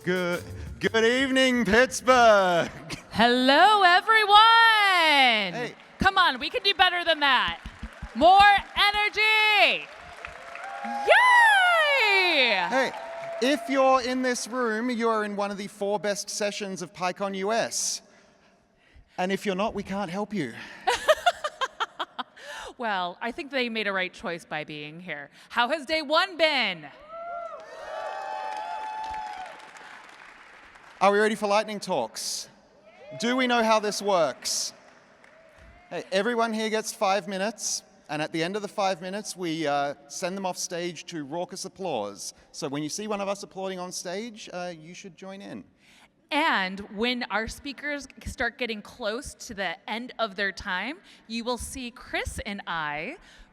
Good evening, Pittsburgh. Hello, everyone. Hey. Come on, we can do better than that. More energy. Yay! Hey, if you're in this room, you're in one of the 4 best sessions of PyCon US. And if you're not, we can't help you. Well, I think they made a right choice by being here. How has day 1 been? Are we ready for lightning talks? Do we know how this works? Hey, everyone here gets 5 minutes, and at the end of the 5 minutes, we send them off stage to raucous applause. So when you see one of us applauding on stage, you should join in. And when our speakers start getting close to the end of their time, you will see Chris and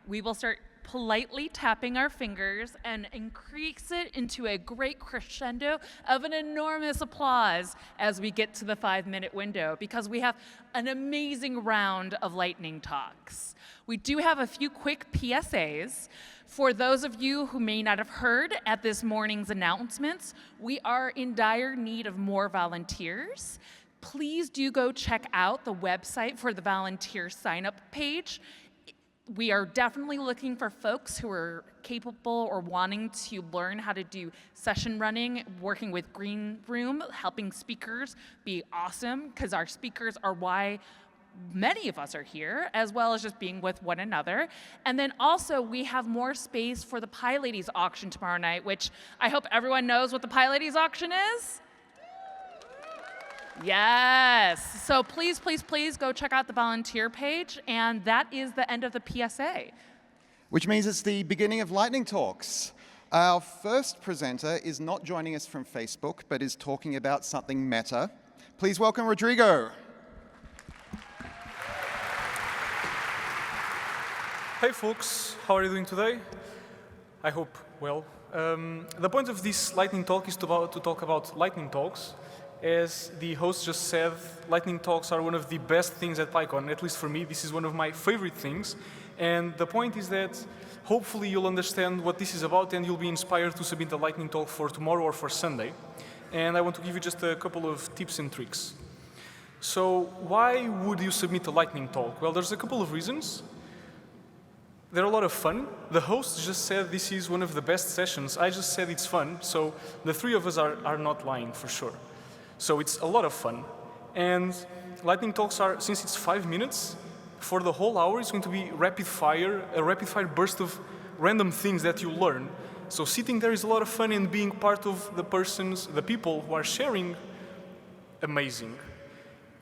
we will start politely tapping our fingers and increase it into a great crescendo of an enormous applause as we get to the 5-minute window, because we have an amazing round of lightning talks. We do have a few quick PSAs. For those of you who may not have heard at this morning's announcements, we are in dire need of more volunteers. Please do go check out the website for the volunteer sign-up page. We are definitely looking for folks who are capable or wanting to learn how to do session running, working with Green Room, helping speakers be awesome, because our speakers are why many of us are here, as well as just being with one another. And then also, we have more space for the PyLadies auction tomorrow night, which I hope everyone knows what the PyLadies auction is. Yes. So please, please, please go check out the volunteer page, and that is the end of the PSA. Which means it's the beginning of lightning talks. Our first presenter is not joining us from Facebook, but is talking about something meta. Please welcome Rodrigo. Hey folks, how are you doing today? I hope well. The point of this lightning talk is to talk about lightning talks. As the host just said, lightning talks are one of the best things at PyCon. At least for me, this is one of my favorite things. And the point is that hopefully you'll understand what this is about and you'll be inspired to submit a lightning talk for tomorrow or for Sunday. And I want to give you just a couple of tips and tricks. So why would you submit a lightning talk? Well, there's a couple of reasons. They're a lot of fun. The host just said this is one of the best sessions. I just said it's fun, so the 3 of us are not lying for sure. So it's a lot of fun. And lightning talks are, since it's 5 minutes, for the whole hour it's going to be a rapid fire burst of random things that you learn. So sitting there is a lot of fun, and being part of the people who are sharing, amazing.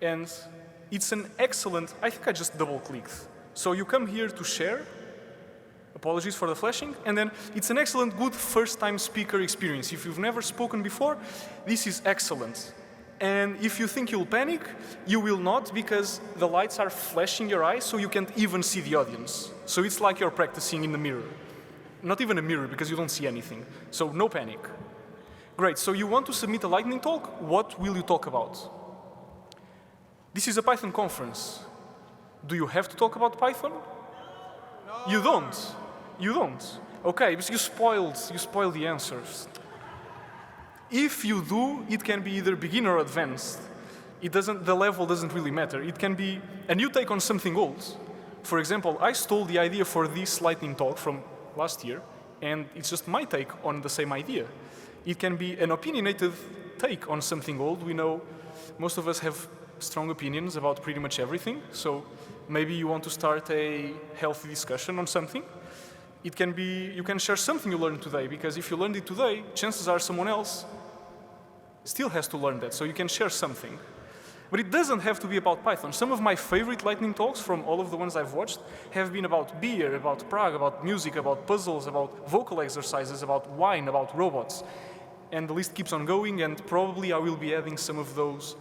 And it's an excellent, I think I just double-clicked. So you come here to share. Apologies for the flashing. And then it's an excellent, good first-time speaker experience. If you've never spoken before, this is excellent. And if you think you'll panic, you will not, because the lights are flashing your eyes, so you can't even see the audience. So it's like you're practicing in the mirror. Not even a mirror, because you don't see anything. So no panic. Great, so you want to submit a lightning talk. What will you talk about? This is a Python conference. Do you have to talk about Python? No. You don't. You don't. Okay, because you spoiled the answers. If you do, it can be either beginner or advanced. The level doesn't really matter. It can be a new take on something old. For example, I stole the idea for this lightning talk from last year, and it's just my take on the same idea. It can be an opinionated take on something old. We know most of us have strong opinions about pretty much everything, so maybe you want to start a healthy discussion on something. It can be, you can share something you learned today, because if you learned it today, chances are someone else still has to learn that, so you can share something. But it doesn't have to be about Python. Some of my favorite lightning talks from all of the ones I've watched have been about beer, about Prague, about music, about puzzles, about vocal exercises, about wine, about robots. And the list keeps on going, and probably I will be adding some of those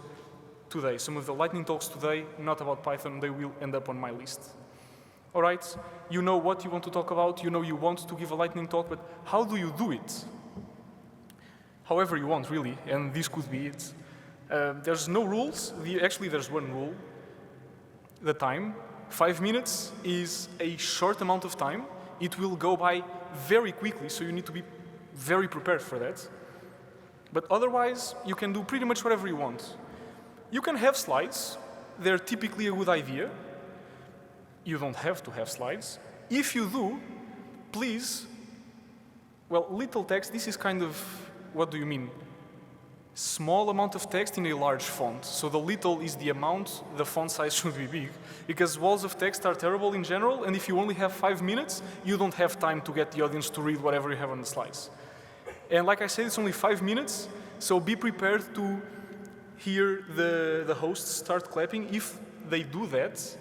today. Some of the lightning talks today, not about Python, they will end up on my list. All right, you know what you want to talk about, you know you want to give a lightning talk, but how do you do it? However you want, really, and this could be it. There's no rules. Actually, there's one rule. The time. 5 minutes is a short amount of time. It will go by very quickly, so you need to be very prepared for that. But otherwise, you can do pretty much whatever you want. You can have slides. They're typically a good idea. You don't have to have slides. If you do, please, well, little text, this is kind of, what do you mean? Small amount of text in a large font. So the little is the amount, the font size should be big. Because walls of text are terrible in general, and if you only have 5 minutes, you don't have time to get the audience to read whatever you have on the slides. And like I said, it's only 5 minutes, so be prepared to hear the hosts start clapping. If they do that,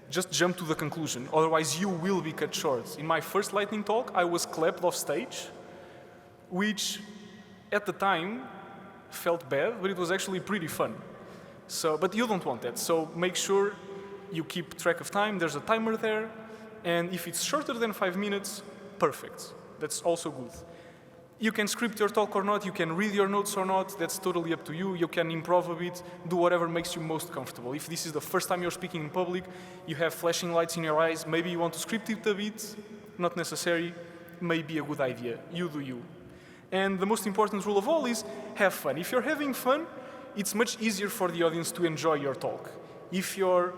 just jump to the conclusion. Otherwise, you will be cut short. In my first lightning talk, I was clapped off stage, which at the time felt bad, but it was actually pretty fun. So, but you don't want that, so make sure you keep track of time. There's a timer there, and if it's shorter than 5 minutes, perfect. That's also good. You can script your talk or not, you can read your notes or not, that's totally up to you. You can improv a bit, do whatever makes you most comfortable. If this is the first time you're speaking in public, you have flashing lights in your eyes, maybe you want to script it a bit, not necessary, may be a good idea. You do you. And the most important rule of all is have fun. If you're having fun, it's much easier for the audience to enjoy your talk. If you're,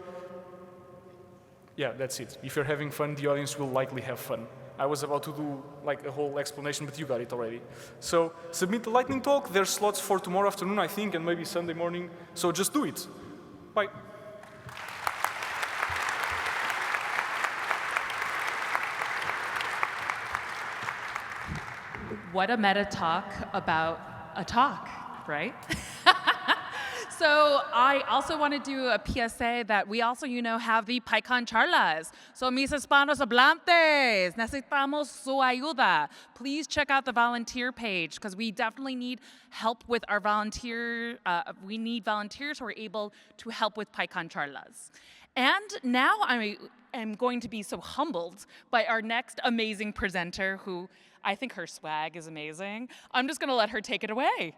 yeah, that's it. If you're having fun, the audience will likely have fun. I was about to do like a whole explanation, but you got it already. So submit the lightning talk. There's slots for tomorrow afternoon, I think, and maybe Sunday morning. So just do it. Bye. What a meta talk about a talk, right? So I also want to do a PSA that we also, have the PyCon charlas. So mis hispanos hablantes, necesitamos su ayuda. Please check out the volunteer page because we definitely need help with our we need volunteers who are able to help with PyCon charlas. And now I am going to be so humbled by our next amazing presenter who I think her swag is amazing. I'm just going to let her take it away.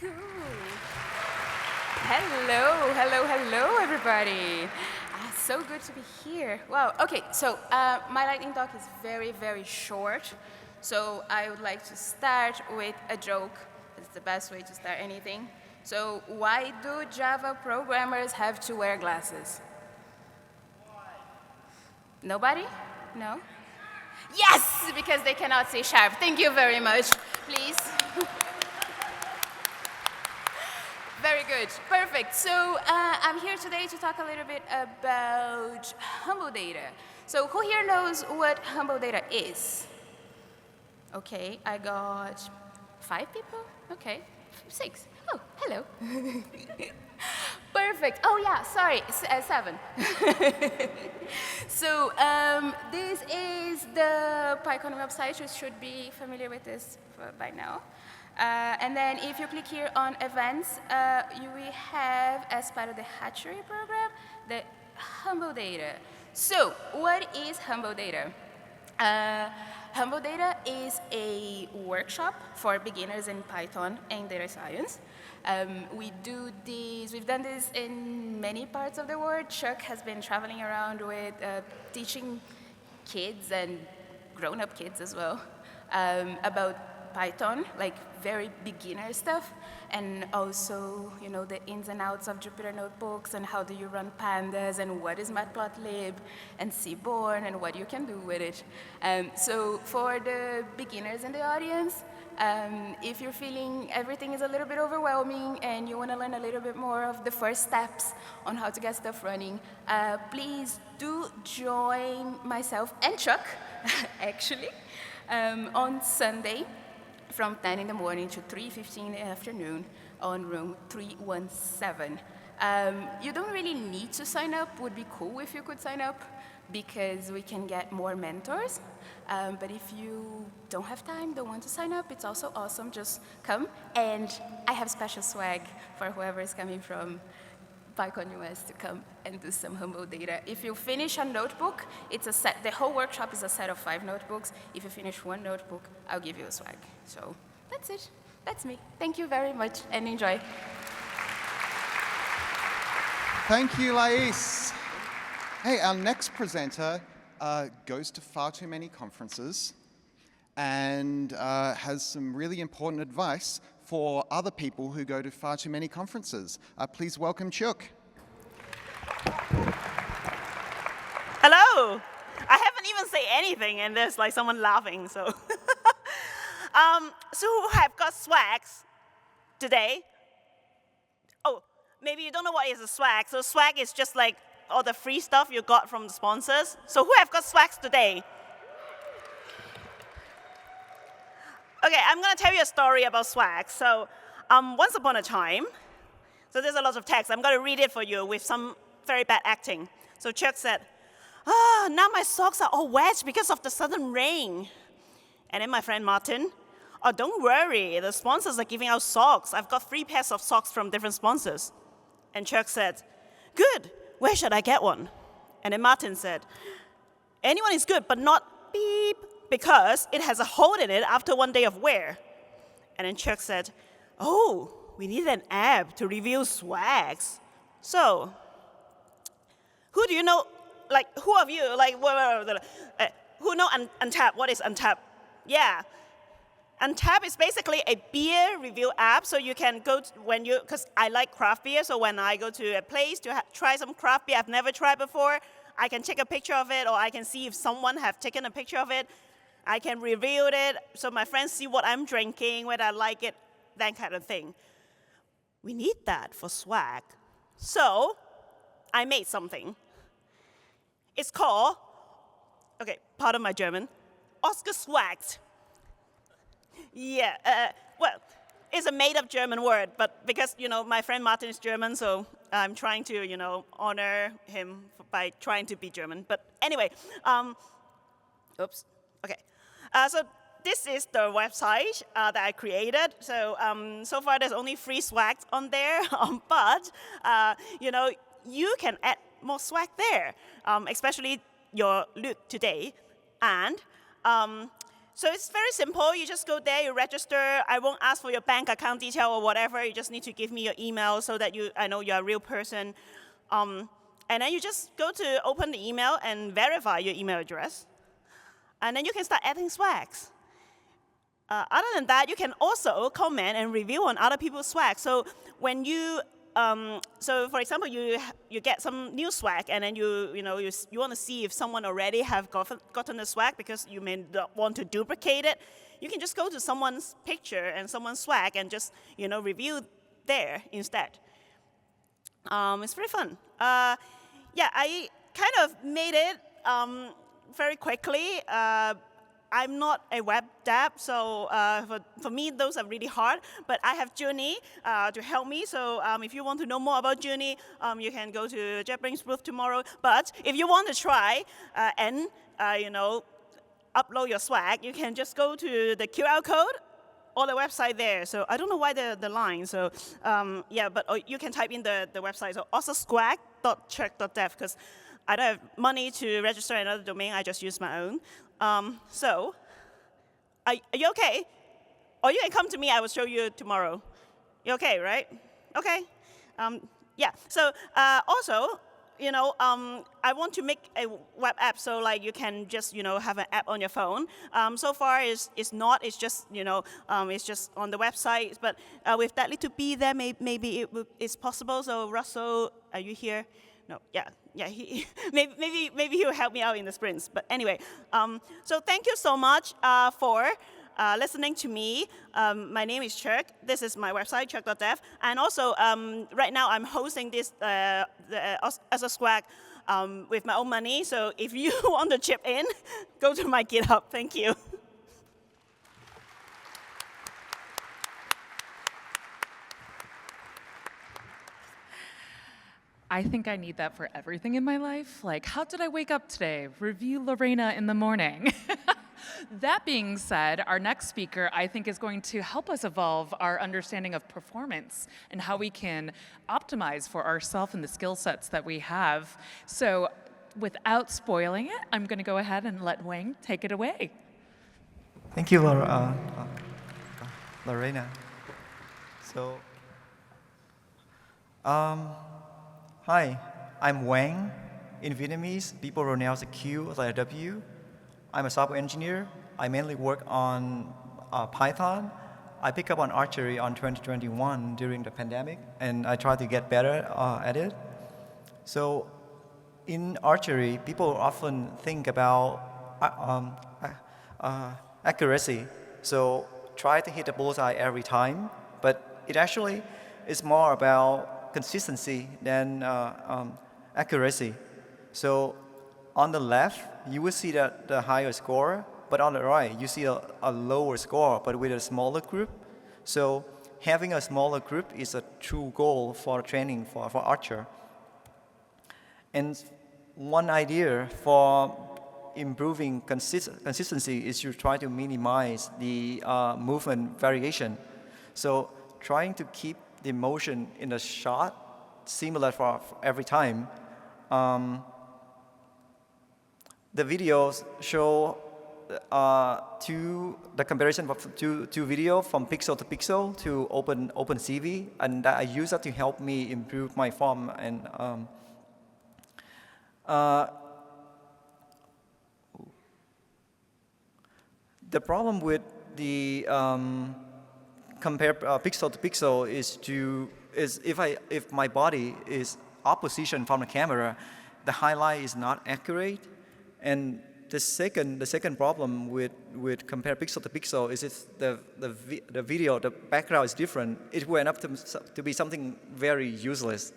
Cool. Hello, everybody. So good to be here. Wow, okay, so my lightning talk is very, very short. So I would like to start with a joke. It's the best way to start anything. So why do Java programmers have to wear glasses? Nobody? No? Yes, because they cannot see sharp. Thank you very much. Please. Very good. Perfect. So I'm here today to talk a little bit about humble data. So who here knows what humble data is? Okay, I got 5 people. Okay, 6. Oh, hello. Perfect. Oh, yeah, sorry, 7. So this is the PyCon website. You should be familiar with this by now. And then if you click here on events, we have, as part of the Archery program, the humble data. So what is humble data? Humble data is a workshop for beginners in Python and data science. We've done this in many parts of the world. Cheuk has been traveling around with teaching kids and grown-up kids as well about Python, like very beginner stuff, and also, the ins and outs of Jupyter Notebooks and how do you run pandas and what is matplotlib and Seaborn and what you can do with it. So for the beginners in the audience, if you're feeling everything is a little bit overwhelming and you want to learn a little bit more of the first steps on how to get stuff running, please do join myself and Cheuk, actually, on Sunday from 10 in the morning to 3:15 in the afternoon on room 317. You don't really need to sign up. Would be cool if you could sign up because we can get more mentors. But if you don't have time, don't want to sign up, it's also awesome. Just come, and I have special swag for whoever is coming from PyCon US to come and do some humble data. If you finish a notebook, it's a set. The whole workshop is a set of 5 notebooks. If you finish 1 notebook, I'll give you a swag. So that's it. That's me. Thank you very much, and enjoy. Thank you, Laís. Hey, our next presenter goes to far too many conferences and has some really important advice for other people who go to far too many conferences. Please welcome Cheuk. Hello. I haven't even said anything, and there's like someone laughing. So, so who have got swags today? Oh, maybe you don't know what is a swag. So swag is just like all the free stuff you got from the sponsors. So who have got swags today? Okay, I'm gonna tell you a story about swag. So once upon a time, so there's a lot of text. I'm gonna read it for you with some very bad acting. So Cheuk said, now my socks are all wet because of the sudden rain. And then my friend Martin, oh, don't worry, the sponsors are giving out socks. I've got 3 pairs of socks from different sponsors. And Cheuk said, good, where should I get one? And then Martin said, anyone is good, but not beep, because it has a hole in it after 1 day of wear. And then Cheuk said, oh, we need an app to review swags. So, who do you know, like, who of you, like, who know Untap? What is Untap? Yeah. Untap is basically a beer review app, so you can go to, because I like craft beer, so when I go to a place to try some craft beer I've never tried before, I can take a picture of it, or I can see if someone have taken a picture of it. I can review it, so my friends see what I'm drinking, whether I like it, that kind of thing. We need that for swag. So, I made something. It's called, okay, pardon my German, ausgeswagt. Yeah, well, it's a made-up German word, but because, my friend Martin is German, so I'm trying to, honor him by trying to be German. But anyway, oops, okay. So this is the website that I created. So so far there's only 3 swags on there, but, you can add more swag there, especially your loot today. And so it's very simple. You just go there, you register. I won't ask for your bank account detail or whatever. You just need to give me your email so that I know you're a real person. And then you just go to open the email and verify your email address. And then you can start adding swags. Other than that, you can also comment and review on other people's swag. So when you so for example, you get some new swag, and then you want to see if someone already have gotten the swag because you may not want to duplicate it. You can just go to someone's picture and someone's swag and just review there instead. It's very fun. Yeah, I kind of made it very quickly. I'm not a web dev, so for me, those are really hard. But I have Journey to help me. So if you want to know more about Journey, you can go to JetBrains' booth tomorrow. But if you want to try and upload your swag, you can just go to the QR code or the website there. So I don't know why the line. So yeah, but you can type in the website. So also.swag.cheuk.dev, because I don't have money to register another domain. I just use my own. So, are you okay? Or you can come to me, I will show you tomorrow. You okay, right? Okay. Yeah, so also, I want to make a web app so like you can just, have an app on your phone. So far it's not, it's just, it's just on the website. But with that little B there, maybe it's possible. So Russell, are you here? No, yeah, maybe he'll help me out in the sprints. But anyway, so thank you so much for listening to me. My name is Cheuk. This is my website, cheuk.dev. And also, right now I'm hosting this as a swag with my own money. So if you want to chip in, go to my GitHub. Thank you. I think I need that for everything in my life. Like, how did I wake up today? Review Lorena in the morning. That being said, our next speaker, I think, is going to help us evolve our understanding of performance and how we can optimize for ourselves and the skill sets that we have. So without spoiling it, I'm going to go ahead and let Quang take it away. Thank you, Lorena. So, hi, I'm Quang. In Vietnamese, people pronounce the Q like a W. I'm a software engineer I mainly work on Python. I picked up on Archery on 2021 during the pandemic, and I try to get better at it. So in Archery, people often think about accuracy. So try to hit the bullseye every time, but it actually is more about consistency than accuracy. So on the left, you will see the higher score, but on the right, you see a lower score, but with a smaller group. So having a smaller group is a true goal for training for archer. And one idea for improving consistency is to try to minimize the movement variation. So trying to keep the motion in the shot similar for every time. The videos show the comparison of two video from pixel to pixel to OpenCV, and I use that to help me improve my form. And the problem with the compare pixel to pixel is if my body is opposition from the camera, the highlight is not accurate. And the second problem with compare pixel to pixel is if the video, the background is different, it will end up to be something very useless.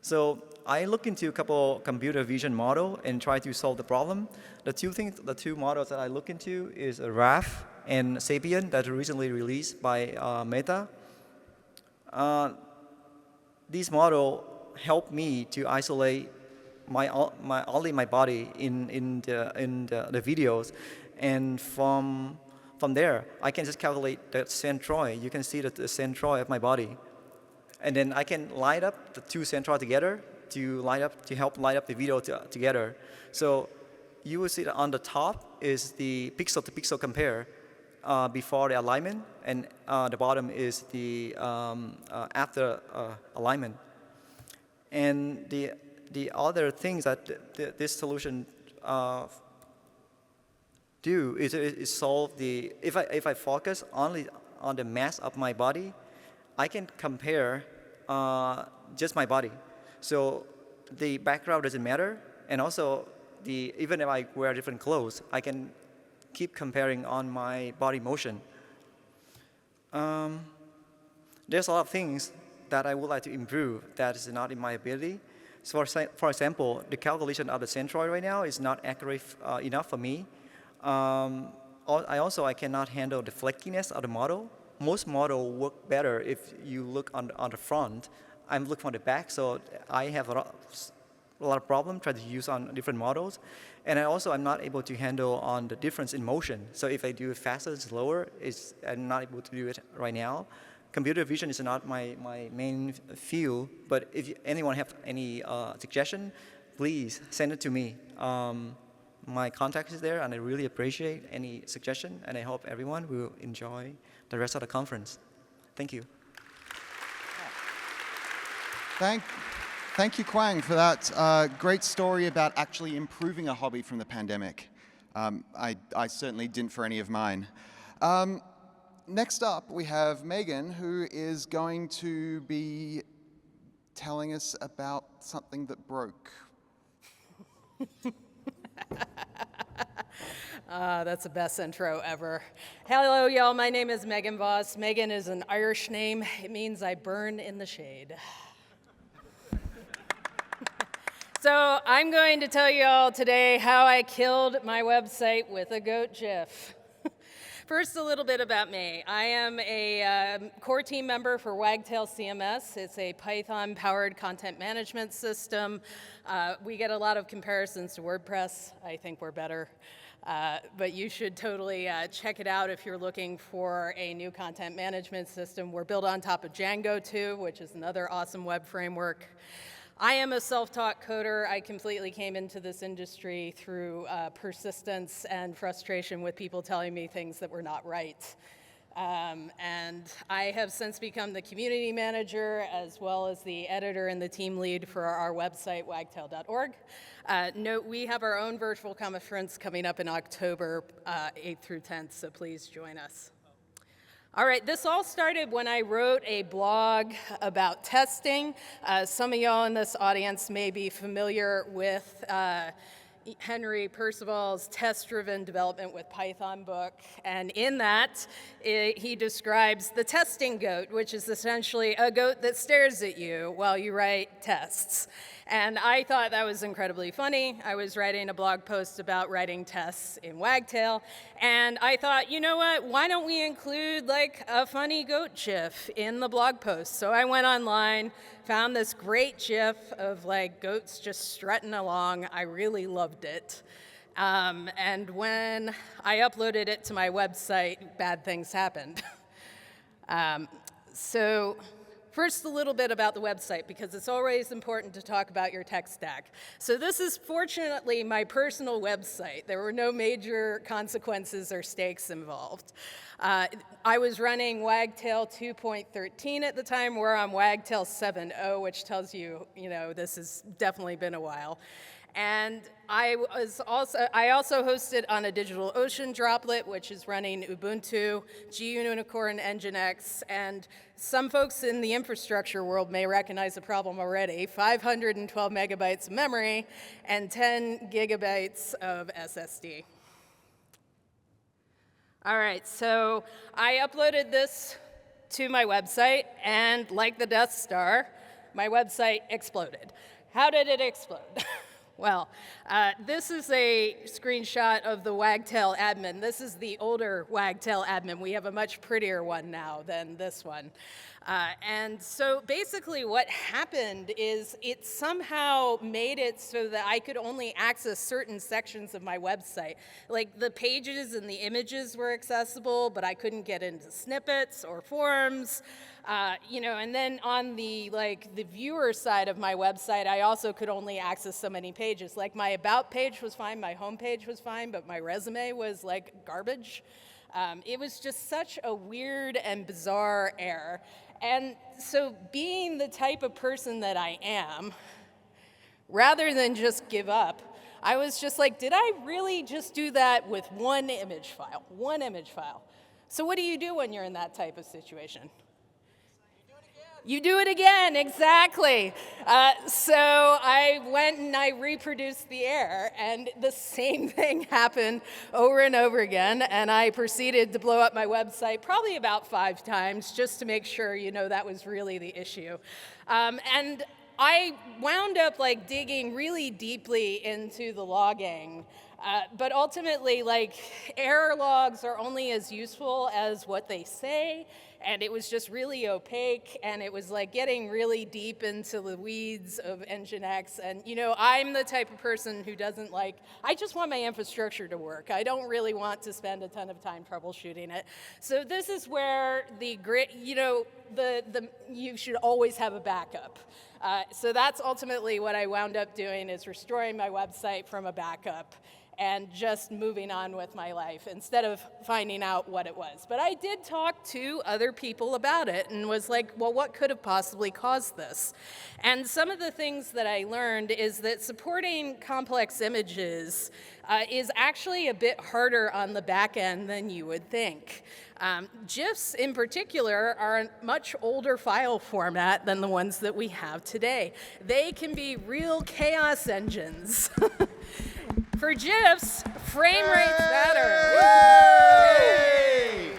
So I look into a couple computer vision model and try to solve the problem. The two models that I look into is RAF and Sapien that are recently released by Meta. These models help me to isolate only my body in the videos, and from there I can just calculate the centroid. You can see the centroid of my body, and then I can line up the two centroid together to help light up the video together. So you will see that on the top is the pixel to pixel compare before the alignment, and the bottom is the after alignment. And the other things that this solution do is solve the, if I focus only on the mass of my body, I can compare just my body. So the background doesn't matter, and also even if I wear different clothes, I can keep comparing on my body motion. There's a lot of things that I would like to improve that is not in my ability. So for example, the calculation of the centroid right now is not accurate enough for me. I cannot handle the flakiness of the model. Most models work better if you look on the front. I'm looking on the back, so I have a lot of problem trying to use on different models. And I'm not able to handle on the difference in motion. So if I do it faster, slower, I'm not able to do it right now. Computer vision is not my main field, but if anyone have any suggestion, please send it to me. My contact is there, and I really appreciate any suggestion, and I hope everyone will enjoy the rest of the conference. Thank you. Thank you, Quang, for that great story about actually improving a hobby from the pandemic. I certainly didn't for any of mine. Next up, we have Meagen, who is going to be telling us about something that broke. That's the best intro ever. Hello, y'all. My name is Meagen Voss. Meagen is an Irish name. It means I burn in the shade. So I'm going to tell you all today how I killed my website with a goat GIF. First, a little bit about me. I am a core team member for Wagtail CMS. It's a Python-powered content management system. We get a lot of comparisons to WordPress. I think we're better. But you should totally check it out if you're looking for a new content management system. We're built on top of Django too, which is another awesome web framework. I am a self-taught coder. I completely came into this industry through persistence and frustration with people telling me things that were not right. And I have since become the community manager as well as the editor and the team lead for our website, wagtail.org. Note, we have our own virtual conference coming up in October 8th through 10th, so please join us. All right, this all started when I wrote a blog about testing. Some of y'all in this audience may be familiar with Henry Percival's Test-Driven Development with Python book, and in that, he describes the testing goat, which is essentially a goat that stares at you while you write tests. And I thought that was incredibly funny. I was writing a blog post about writing tests in Wagtail, and I thought, you know what, why don't we include like a funny goat GIF in the blog post? So I went online, found this great GIF of like goats just strutting along. I really loved it. And when I uploaded it to my website, bad things happened. So first, a little bit about the website, because it's always important to talk about your tech stack. So this is fortunately my personal website. There were no major consequences or stakes involved. I was running Wagtail 2.13 at the time. We're on Wagtail 7.0, which tells you, this has definitely been a while. And I also hosted on a DigitalOcean droplet, which is running Ubuntu, GUnicorn, Nginx, and some folks in the infrastructure world may recognize the problem already: 512 megabytes of memory and 10 gigabytes of SSD. All right, so I uploaded this to my website, and like the Death Star, my website exploded. How did it explode? Well, this is a screenshot of the Wagtail admin. This is the older Wagtail admin. We have a much prettier one now than this one. And so basically what happened is it somehow made it so that I could only access certain sections of my website. Like the pages and the images were accessible, but I couldn't get into snippets or forums. And then on the viewer side of my website, I also could only access so many pages. Like my about page was fine, my home page was fine, but my resume was like garbage. It was just such a weird and bizarre error. And so being the type of person that I am, rather than just give up, I was just like, did I really just do that with one image file? One image file. So what do you do when you're in that type of situation? You do it again, exactly. So I went and I reproduced the error, and the same thing happened over and over again, and I proceeded to blow up my website probably about 5 times just to make sure, that was really the issue. And I wound up digging really deeply into the logging. But ultimately, error logs are only as useful as what they say, and it was just really opaque, and it was getting really deep into the weeds of Nginx. And I'm the type of person who doesn't I just want my infrastructure to work. I don't really want to spend a ton of time troubleshooting it. So this is where you should always have a backup. So that's ultimately what I wound up doing, is restoring my website from a backup and just moving on with my life instead of finding out what it was. But I did talk to other people about it and was like, well, what could have possibly caused this? And some of the things that I learned is that supporting complex images is actually a bit harder on the back end than you would think. GIFs in particular are a much older file format than the ones that we have today. They can be real chaos engines. For GIFs, frame rates matter. Yay!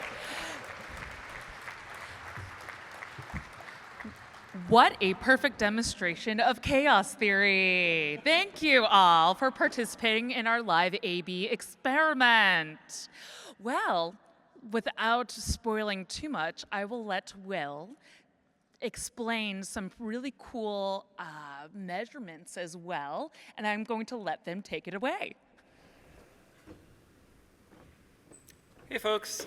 What a perfect demonstration of chaos theory. Thank you all for participating in our live A/B experiment. Well, without spoiling too much, I will let Will explain some really cool measurements as well, and I'm going to let them take it away. Hey folks,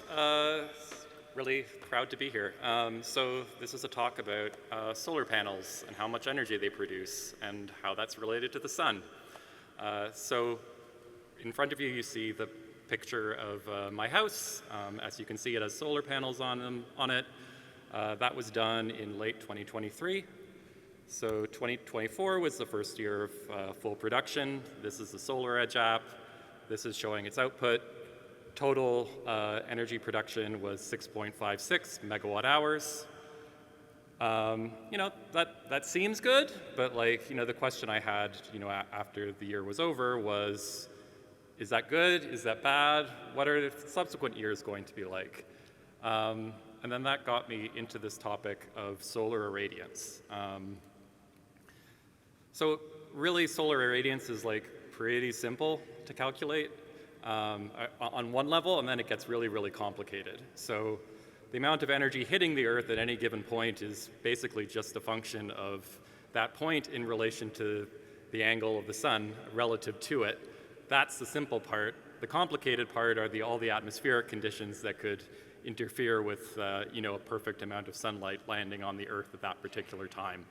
really proud to be here. So this is a talk about solar panels and how much energy they produce and how that's related to the sun. So in front of you, you see the picture of my house. As you can see, it has solar panels on it. That was done in late 2023. So 2024 was the first year of full production. This is the SolarEdge app. This is showing its output. Total energy production was 6.56 megawatt hours. You know, that seems good, but like, you know, the question I had, you know, after the year was over was, is that good? Is that bad? What are the subsequent years going to be like? And then that got me into this topic of solar irradiance. So really, solar irradiance is like pretty simple to calculate on one level, and then it gets really, really complicated. So the amount of energy hitting the Earth at any given point is basically just a function of that point in relation to the angle of the sun relative to it. That's the simple part. The complicated part are all the atmospheric conditions that could interfere with you know, a perfect amount of sunlight landing on the Earth at that particular time.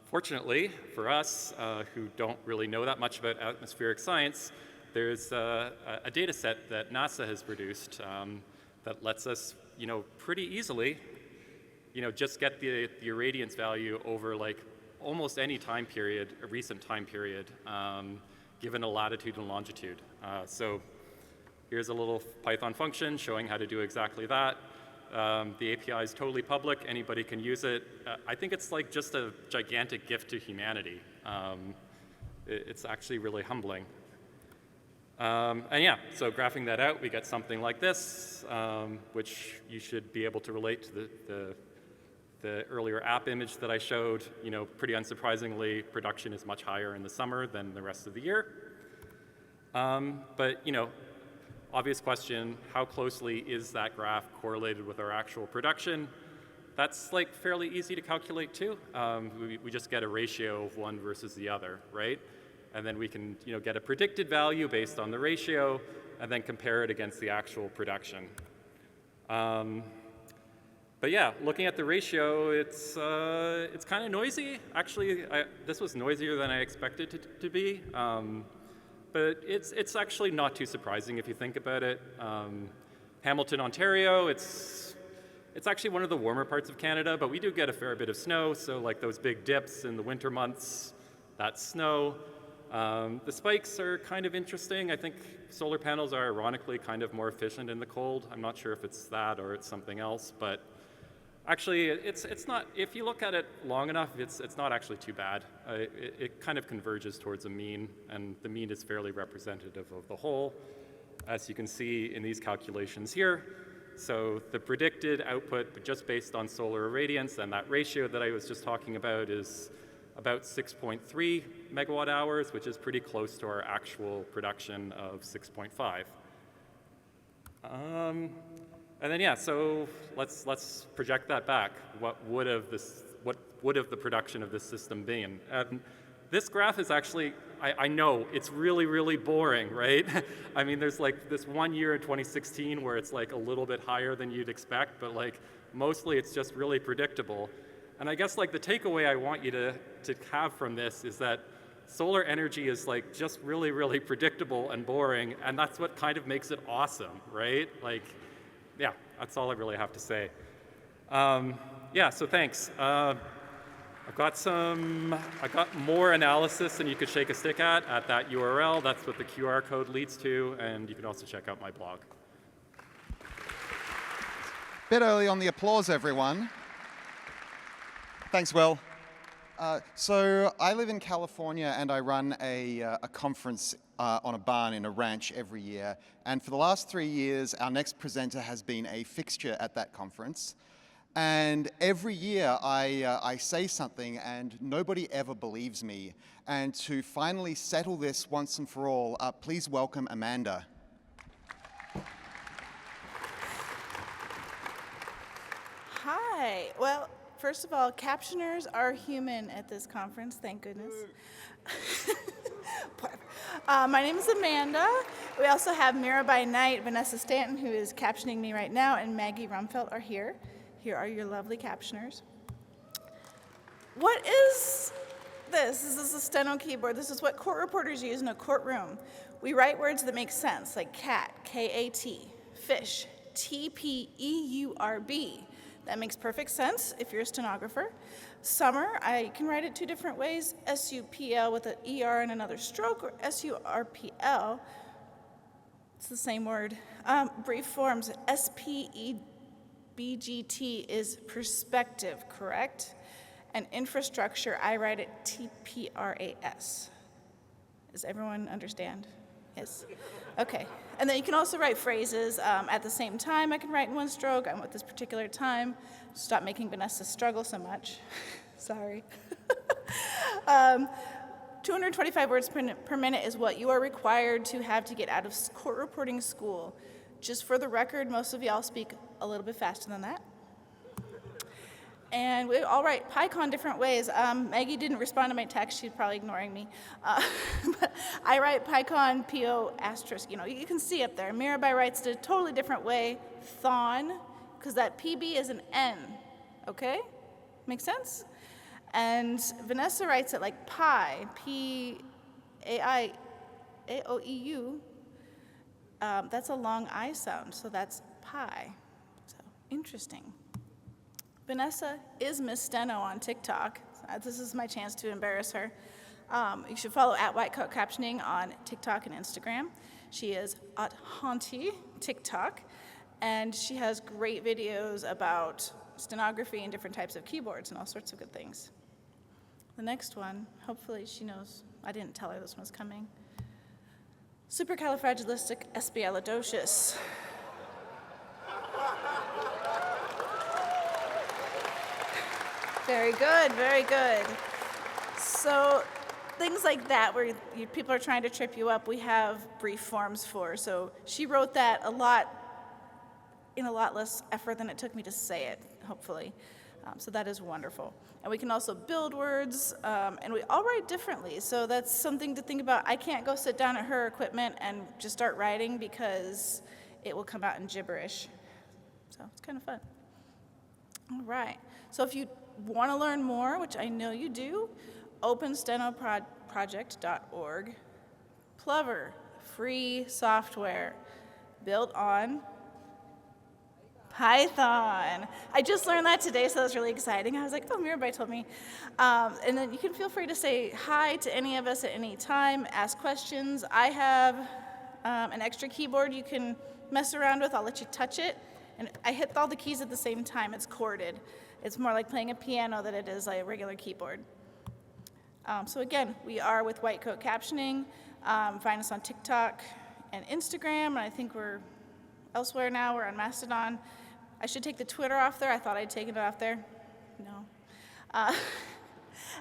Fortunately for us, who don't really know that much about atmospheric science, there's a data set that NASA has produced that lets us, you know, pretty easily, you know, just get the irradiance value over like almost any time period, a recent time period, given a latitude and longitude. So here's a little Python function showing how to do exactly that. The API is totally public, anybody can use it. I think it's like just a gigantic gift to humanity. It's actually really humbling. And yeah, so graphing that out, we get something like this, which you should be able to relate to the earlier app image that I showed. You know, pretty unsurprisingly, production is much higher in the summer than the rest of the year. But, you know, obvious question, how closely is that graph correlated with our actual production? That's like fairly easy to calculate too. We just get a ratio of one versus the other, right? And then we can, you know, get a predicted value based on the ratio and then compare it against the actual production. But yeah, looking at the ratio, it's kind of noisy. Actually, this was noisier than I expected it to be. But it's actually not too surprising if you think about it. Hamilton, Ontario, it's actually one of the warmer parts of Canada, but we do get a fair bit of snow, so like those big dips in the winter months, that's snow. The spikes are kind of interesting. I think solar panels are ironically kind of more efficient in the cold. I'm not sure if it's that or it's something else, but actually it's not, if you look at it long enough, it's not actually too bad. It kind of converges towards a mean, and the mean is fairly representative of the whole, as you can see in these calculations here. So the predicted output, just based on solar irradiance, and that ratio that I was just talking about is about 6.3 megawatt hours, which is pretty close to our actual production of 6.5. And then yeah, so let's project that back. What would have the production of this system been? And this graph is actually, I know it's really, really boring, right? I mean, there's like this one year in 2016 where it's like a little bit higher than you'd expect, but like mostly it's just really predictable. And I guess like the takeaway I want you to have from this is that solar energy is like just really, really predictable and boring, and that's what kind of makes it awesome, right? Like, yeah, that's all I really have to say. Yeah, so thanks. I got more analysis than you could shake a stick at that URL. That's what the QR code leads to, and you can also check out my blog. Bit early on the applause, everyone. Thanks, Will. So I live in California, and I run a conference on a barn in a ranch every year. And for the last 3 years, our next presenter has been a fixture at that conference. And every year I say something and nobody ever believes me. And to finally settle this once and for all, please welcome Amanda. Hi. Well, first of all, captioners are human at this conference, thank goodness. My name is Amanda. We also have Mira by Night, Vanessa Stanton, who is captioning me right now, and Maggie Rumfeld are here. Here are your lovely captioners. What is this? This is a steno keyboard. This is what court reporters use in a courtroom We write words that make sense, like cat, K-A-T, fish, T-P-E-U-R-B. That makes perfect sense if you're a stenographer. Summer, I can write it two different ways, S-U-P-L with an E-R and another stroke, or S-U-R-P-L. It's the same word. Brief forms, S-P-E-B-G-T is perspective, correct? And infrastructure, I write it T-P-R-A-S. Does everyone understand? Yes. Okay. And then you can also write phrases at the same time. I can write in one stroke. I'm at this particular time. Stop making Vanessa struggle so much. Sorry. 225 words per minute is what you are required to have to get out of court reporting school. Just for the record, most of y'all speak a little bit faster than that. And we all write PyCon different ways. Maggie didn't respond to my text. She's probably ignoring me. But I write PyCon P-O asterisk. You know, you can see up there. Mirabai writes it a totally different way. Thon, because that PB is an N. Okay? Make sense? And Vanessa writes it like pi, P-A-I-A-O-E-U. That's a long I sound, so that's pi. So, interesting. Vanessa is Miss Steno on TikTok. This is my chance to embarrass her. You should follow @Whitecoat Captioning on TikTok and Instagram. She is @Haunty TikTok, and she has great videos about stenography and different types of keyboards and all sorts of good things. The next one, hopefully she knows. I didn't tell her this one was coming. Supercalifragilisticexpialidocious. Very good, very good. So things like that where people are trying to trip you up, we have brief forms for. So she wrote that in a lot less effort than it took me to say it, hopefully. So that is wonderful. And we can also build words, and we all write differently. So that's something to think about. I can't go sit down at her equipment and just start writing because it will come out in gibberish. So it's kind of fun. All right. So if you want to learn more, which I know you do, openstenoproject.org. Plover, free software built on Python. I just learned that today, so that was really exciting. I was like, oh, Mirabai told me. And then you can feel free to say hi to any of us at any time, ask questions. I have an extra keyboard you can mess around with. I'll let you touch it. And I hit all the keys at the same time. It's corded. It's more like playing a piano than it is like a regular keyboard. So again, we are with Whitecoat Captioning. Find us on TikTok and Instagram, and I think we're elsewhere now. We're on Mastodon. I should take the Twitter off there. I thought I'd taken it off there. No.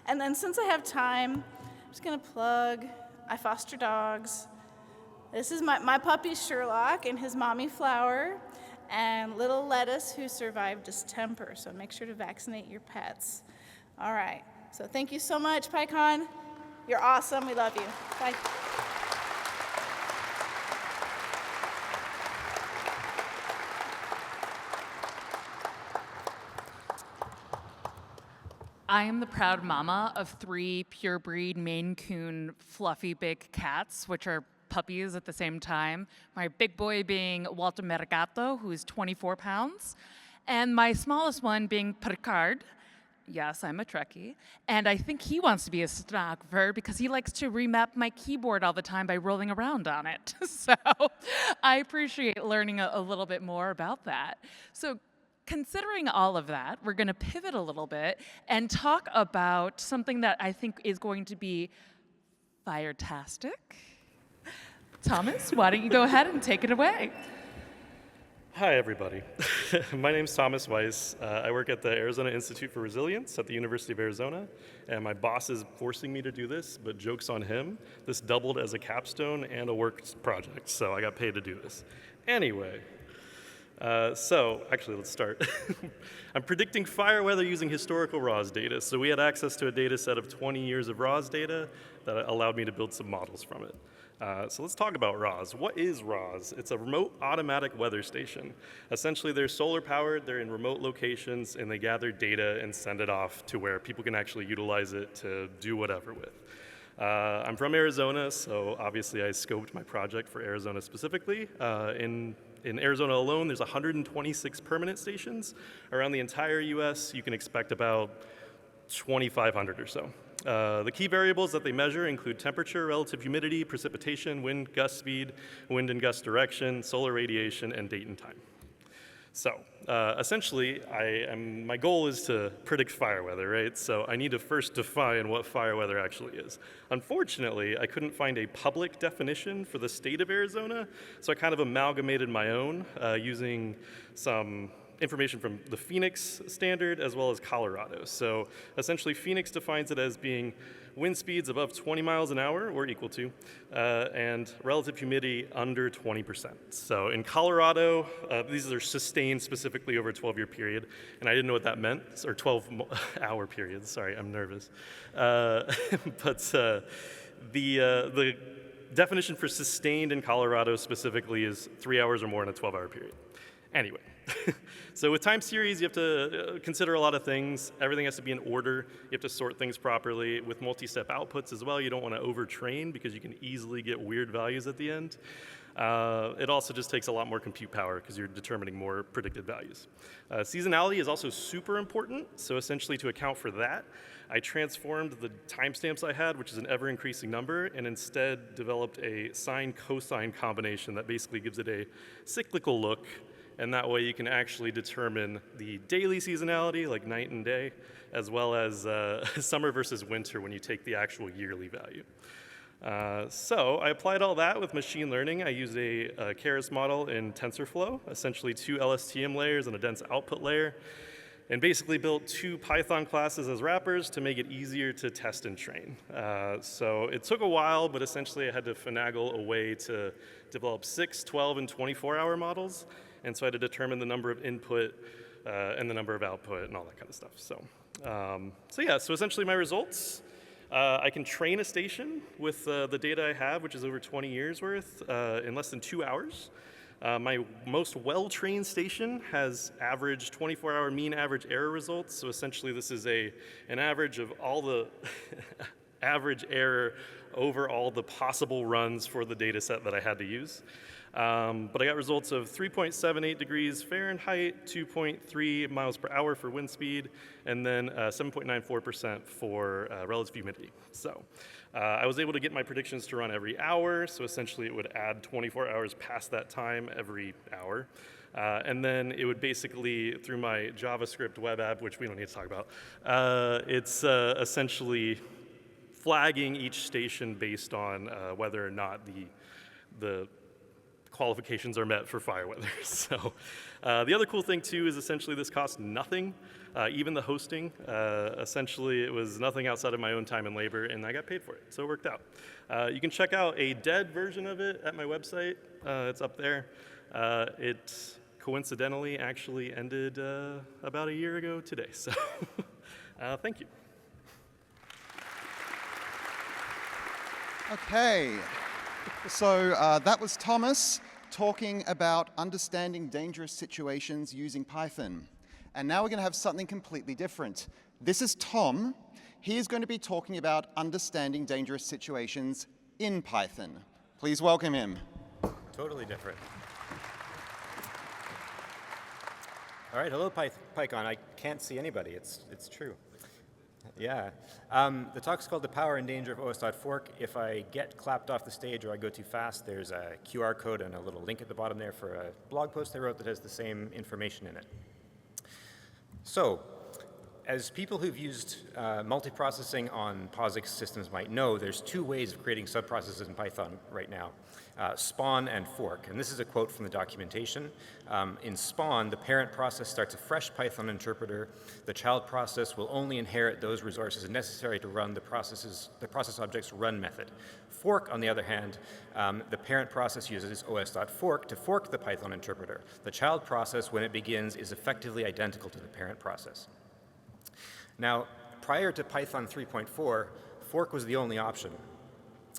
And then since I have time, I'm just going to plug I foster dogs. This is my puppy Sherlock and his mommy Flower, and little Lettuce, who survived distemper. So make sure to vaccinate your pets. All right. So thank you so much, PyCon. You're awesome. We love you. Bye. I am the proud mama of 3 pure-breed Maine Coon fluffy big cats, which are puppies at the same time. My big boy being Walter Mercato, who's 24 pounds, and my smallest one being Picard. Yes, I'm a Trekkie, and I think he wants to be a stenographer because he likes to remap my keyboard all the time by rolling around on it. So I appreciate learning a little bit more about that. So considering all of that, we're going to pivot a little bit and talk about something that I think is going to be fire-tastic. Thomas, why don't you go ahead and take it away? Hi, everybody. My name's Thomas Weiss. I work at the Arizona Institute for Resilience at the University of Arizona, and my boss is forcing me to do this, but joke's on him. This doubled as a capstone and a work project, so I got paid to do this. Anyway, actually, let's start. I'm predicting fire weather using historical RAWS data. So we had access to a data set of 20 years of RAWS data that allowed me to build some models from it. So let's talk about RAWS. What is RAWS? It's a remote automatic weather station. Essentially, they're solar powered, they're in remote locations, and they gather data and send it off to where people can actually utilize it to do whatever with. I'm from Arizona, so obviously I scoped my project for Arizona specifically. In Arizona alone, there's 126 permanent stations. Around the entire US, you can expect about 2,500 or so. The key variables that they measure include temperature, relative humidity, precipitation, wind gust speed, wind and gust direction, solar radiation, and date and time. So essentially, my goal is to predict fire weather, right? So I need to first define what fire weather actually is. Unfortunately, I couldn't find a public definition for the state of Arizona, so I kind of amalgamated my own using some information from the Phoenix standard as well as Colorado. So essentially, Phoenix defines it as being wind speeds above 20 miles an hour or equal to, and relative humidity under 20%. So in Colorado, these are sustained specifically over a 12-year period, and I didn't know what that meant, or 12-hour periods, sorry, I'm nervous. But the definition for sustained in Colorado specifically is 3 hours or more in a 12-hour period. Anyway, so with time series, you have to consider a lot of things. Everything has to be in order. You have to sort things properly. With multi-step outputs as well, you don't want to overtrain because you can easily get weird values at the end. It also just takes a lot more compute power because you're determining more predicted values. Seasonality is also super important. So essentially to account for that, I transformed the timestamps I had, which is an ever-increasing number, and instead developed a sine-cosine combination that basically gives it a cyclical look. And that way you can actually determine the daily seasonality, like night and day, as well as summer versus winter when you take the actual yearly value. So I applied all that with machine learning. I used a Keras model in TensorFlow, essentially 2 LSTM layers and a dense output layer, and basically built 2 Python classes as wrappers to make it easier to test and train. So it took a while, but essentially I had to finagle a way to develop 6, 12, and 24-hour models. And so I had to determine the number of input and the number of output and all that kind of stuff. So essentially my results, I can train a station with the data I have, which is over 20 years worth, in less than 2 hours. My most well-trained station has average 24-hour mean average error results. So essentially this is an average of all the average error over all the possible runs for the data set that I had to use. But I got results of 3.78 degrees Fahrenheit, 2.3 miles per hour for wind speed, and then 7.94% for relative humidity. So I was able to get my predictions to run every hour, so essentially it would add 24 hours past that time every hour. And then it would basically, through my JavaScript web app, which we don't need to talk about, it's essentially flagging each station based on whether or not the qualifications are met for fire weather. So the other cool thing too is essentially this costs nothing, even the hosting. Essentially it was nothing outside of my own time and labor, and I got paid for it, so it worked out. You can check out a dead version of it at my website. It's up there. It coincidentally actually ended about a year ago today, so thank you. Okay, so that was Thomas talking about understanding dangerous situations using Python. And now we're going to have something completely different. This is Tom. He is going to be talking about understanding dangerous situations in Python. Please welcome him. Totally different. All right, hello PyCon. I can't see anybody, it's true. Yeah. The talk's called The Power and Danger of os.fork. If I get clapped off the stage or I go too fast, there's a QR code and a little link at the bottom there for a blog post I wrote that has the same information in it. So, as people who've used multiprocessing on POSIX systems might know, there's 2 ways of creating subprocesses in Python right now. Spawn and fork. And this is a quote from the documentation. In spawn, the parent process starts a fresh Python interpreter. The child process will only inherit those resources necessary to run the process object's run method. Fork, on the other hand, the parent process uses os.fork to fork the Python interpreter. The child process, when it begins, is effectively identical to the parent process. Now, prior to Python 3.4, fork was the only option.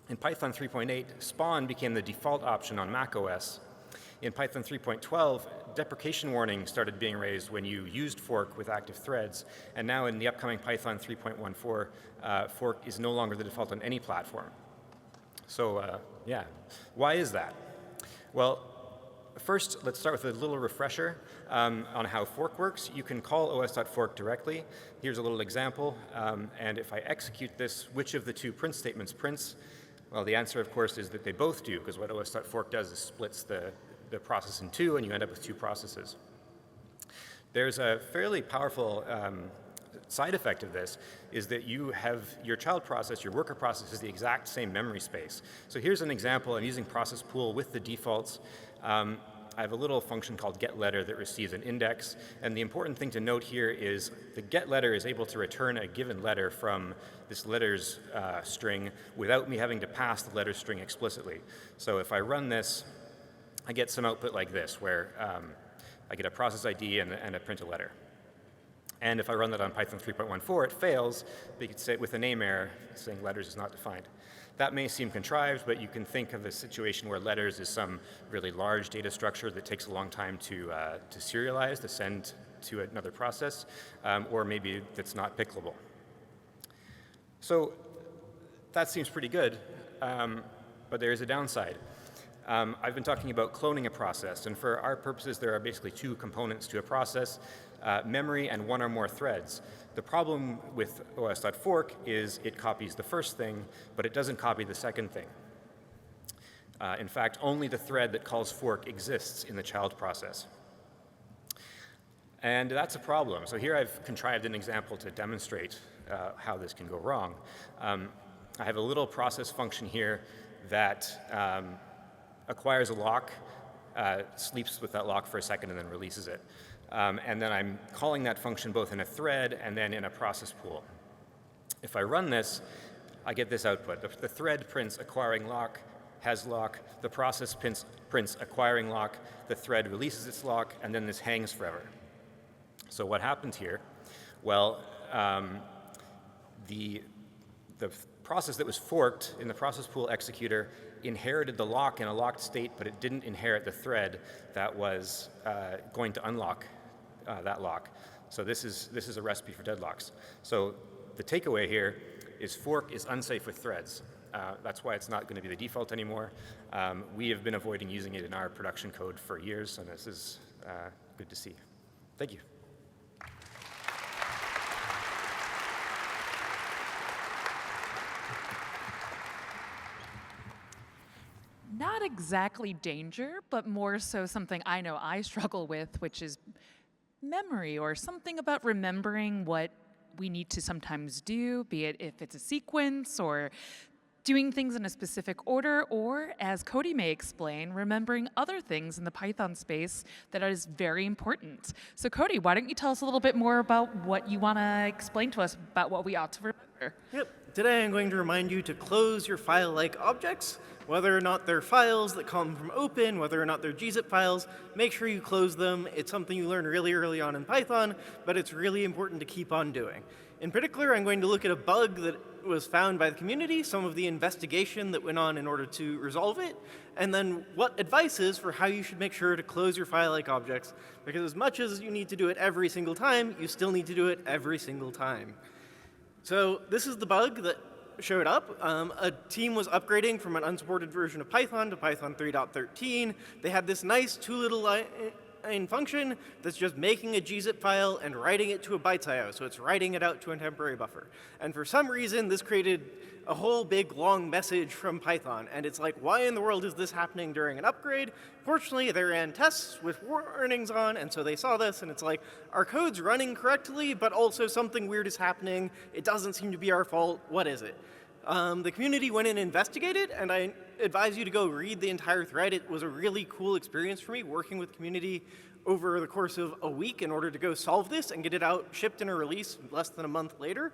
In Python 3.8, spawn became the default option on macOS, In Python 3.12, deprecation warnings started being raised when you used fork with active threads, and now in the upcoming Python 3.14, fork is no longer the default on any platform. So yeah, why is that? Well, first, let's start with a little refresher on how fork works. You can call os.fork directly. Here's a little example, and if I execute this, which of the two print statements prints? Well, the answer, of course, is that they both do, because what os.fork does is splits the process in two, and you end up with two processes. There's a fairly powerful side effect of this, is that you have your child process, your worker process, is the exact same memory space. So here's an example. I'm using process pool with the defaults. I have a little function called getLetter that receives an index, and the important thing to note here is the getLetter is able to return a given letter from this letters string without me having to pass the letter string explicitly. So if I run this, I get some output like this, where I get a process ID and a print a letter. And if I run that on Python 3.14, it fails, because it with a name error saying letters is not defined. That may seem contrived, but you can think of a situation where letters is some really large data structure that takes a long time to serialize, to send to another process, or maybe that's not pickable. So that seems pretty good, but there is a downside. I've been talking about cloning a process, and for our purposes, there are basically two components to a process, memory and one or more threads. The problem with os.fork is it copies the first thing, but it doesn't copy the second thing. In fact, only the thread that calls fork exists in the child process. And that's a problem. So here I've contrived an example to demonstrate how this can go wrong. I have a little process function here that acquires a lock, sleeps with that lock for a second, and then releases it. And then I'm calling that function both in a thread and then in a process pool. If I run this, I get this output. The thread prints acquiring lock, has lock, the process prints acquiring lock, the thread releases its lock, and then this hangs forever. So what happened here? Well, the process that was forked in the process pool executor inherited the lock in a locked state, but it didn't inherit the thread that was going to unlock that lock. So this is a recipe for deadlocks. So the takeaway here is fork is unsafe with threads. That's why it's not going to be the default anymore. We have been avoiding using it in our production code for years, and this is good to see. Thank you. Not exactly danger, but more so something I know I struggle with, which is memory, or something about remembering what we need to sometimes do, be it if it's a sequence or doing things in a specific order, or, as Cody may explain, remembering other things in the Python space that is very important. So Cody, why don't you tell us a little bit more about what you want to explain to us about what we ought to remember? Yep. Today I'm going to remind you to close your file-like objects. Whether or not they're files that come from open, whether or not they're gzip files, make sure you close them. It's something you learn really early on in Python, but it's really important to keep on doing. In particular, I'm going to look at a bug that was found by the community, some of the investigation that went on in order to resolve it, and then what advice is for how you should make sure to close your file-like objects, because as much as you need to do it every single time, you still need to do it every single time. So this is the bug that showed up. A team was upgrading from an unsupported version of Python to Python 3.13. They had this nice two little line function that's just making a gzip file and writing it to a bytes IO, so it's writing it out to a temporary buffer. And for some reason, this created a whole big long message from Python, and it's like, why in the world is this happening during an upgrade? Fortunately, they ran tests with warnings on, and so they saw this, and it's like, our code's running correctly, but also something weird is happening. It doesn't seem to be our fault. What is it? The community went in and investigated, and I advise you to go read the entire thread. It was a really cool experience for me working with community over the course of a week in order to go solve this and get it out, shipped in a release less than a month later.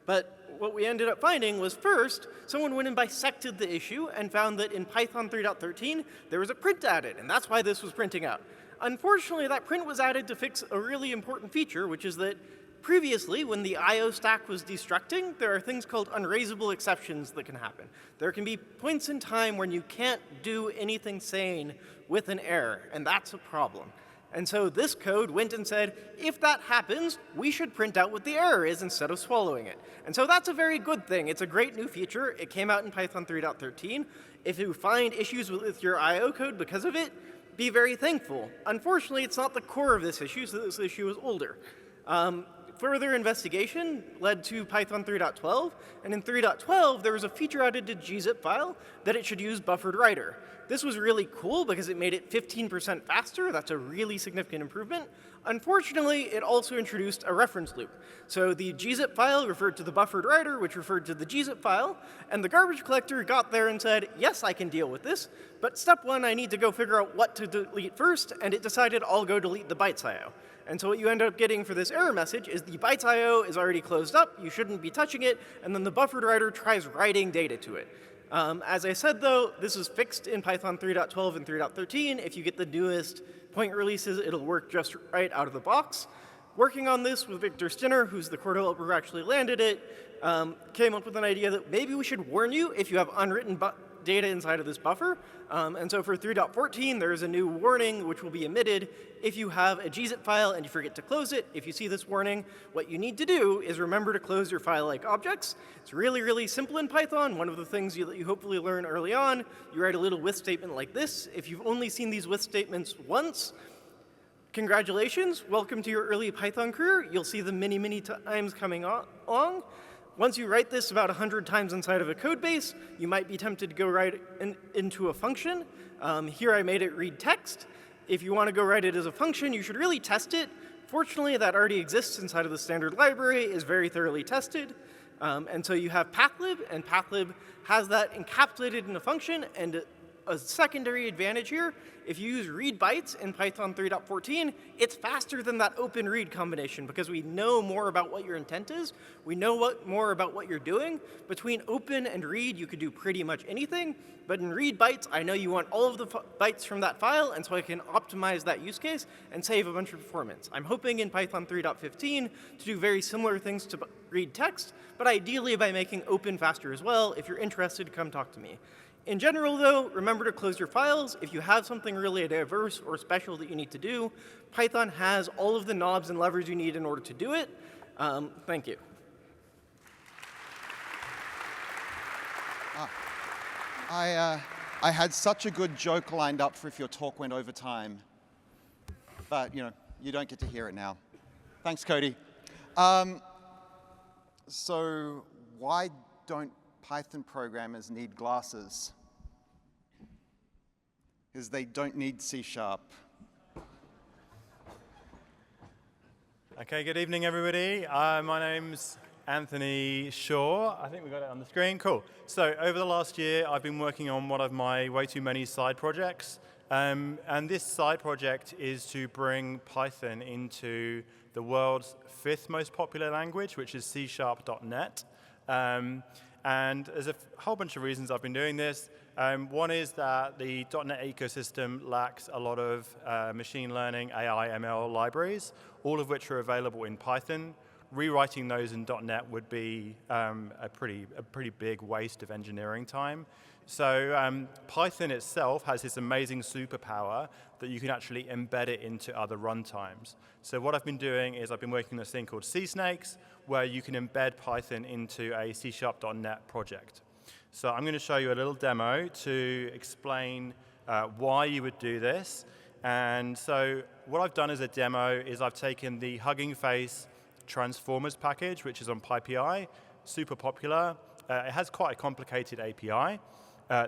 But what we ended up finding was, first, someone went and bisected the issue and found that in Python 3.13, there was a print added, and that's why this was printing out. Unfortunately, that print was added to fix a really important feature, which is that previously, when the I.O. stack was destructing, there are things called unraisable exceptions that can happen. There can be points in time when you can't do anything sane with an error, and that's a problem. And so this code went and said, if that happens, we should print out what the error is instead of swallowing it. And so that's a very good thing. It's a great new feature. It came out in Python 3.13. If you find issues with your I.O. code because of it, be very thankful. Unfortunately, it's not the core of this issue, so this issue is older. Further investigation led to Python 3.12, and in 3.12, there was a feature added to gzip file that it should use buffered writer. This was really cool because it made it 15% faster. That's a really significant improvement. Unfortunately, it also introduced a reference loop. So the gzip file referred to the buffered writer, which referred to the gzip file, and the garbage collector got there and said, yes, I can deal with this, but step one, I need to go figure out what to delete first, and it decided I'll go delete the bytes IO. And so what you end up getting for this error message is the bytes IO is already closed up, you shouldn't be touching it, and then the buffered writer tries writing data to it. As I said, though, this is fixed in Python 3.12 and 3.13. If you get the newest point releases, it'll work just right out of the box. Working on this with Victor Stinner, who's the core developer who actually landed it, came up with an idea that maybe we should warn you if you have unwritten data inside of this buffer. And so for 3.14, there is a new warning which will be emitted if you have a gzip file and you forget to close it. If you see this warning, what you need to do is remember to close your file-like objects. It's really, really simple in Python. One of the things that you hopefully learn early on, you write a little with statement like this. If you've only seen these with statements once, congratulations, welcome to your early Python career. You'll see them many, many times coming along. Once you write this about 100 times inside of a code base, you might be tempted to go write it into a function. Here I made it read text. If you want to go write it as a function, you should really test it. Fortunately, that already exists inside of the standard library, is very thoroughly tested. And so you have pathlib, and pathlib has that encapsulated in a function. And a secondary advantage here, if you use read bytes in Python 3.14, it's faster than that open read combination because we know more about what your intent is. We know more about what you're doing. Between open and read, you could do pretty much anything. But in read bytes, I know you want all of the bytes from that file, and so I can optimize that use case and save a bunch of performance. I'm hoping in Python 3.15 to do very similar things to read text, but ideally by making open faster as well. If you're interested, come talk to me. In general, though, remember to close your files. If you have something really diverse or special that you need to do, Python has all of the knobs and levers you need in order to do it. Thank you. I had such a good joke lined up for if your talk went over time, but you don't get to hear it now. Thanks, Cody. So why don't Python programmers need glasses? Because they don't need C#. Okay, good evening, everybody. My name's Anthony Shaw. I think we got it on the screen. Cool. So over the last year, I've been working on one of my way too many side projects. And this side project is to bring Python into the world's 5th most popular language, which is C#.NET. And there's a whole bunch of reasons I've been doing this. One is that the .NET ecosystem lacks a lot of machine learning, AI, ML libraries, all of which are available in Python. Rewriting those in .NET would be a pretty big waste of engineering time. So Python itself has this amazing superpower that you can actually embed it into other runtimes. So what I've been doing is I've been working on this thing called CSnakes, where you can embed Python into a C#.NET project. So I'm going to show you a little demo to explain why you would do this. And so what I've done as a demo is I've taken the Hugging Face Transformers package, which is on PyPI, super popular. It has quite a complicated API.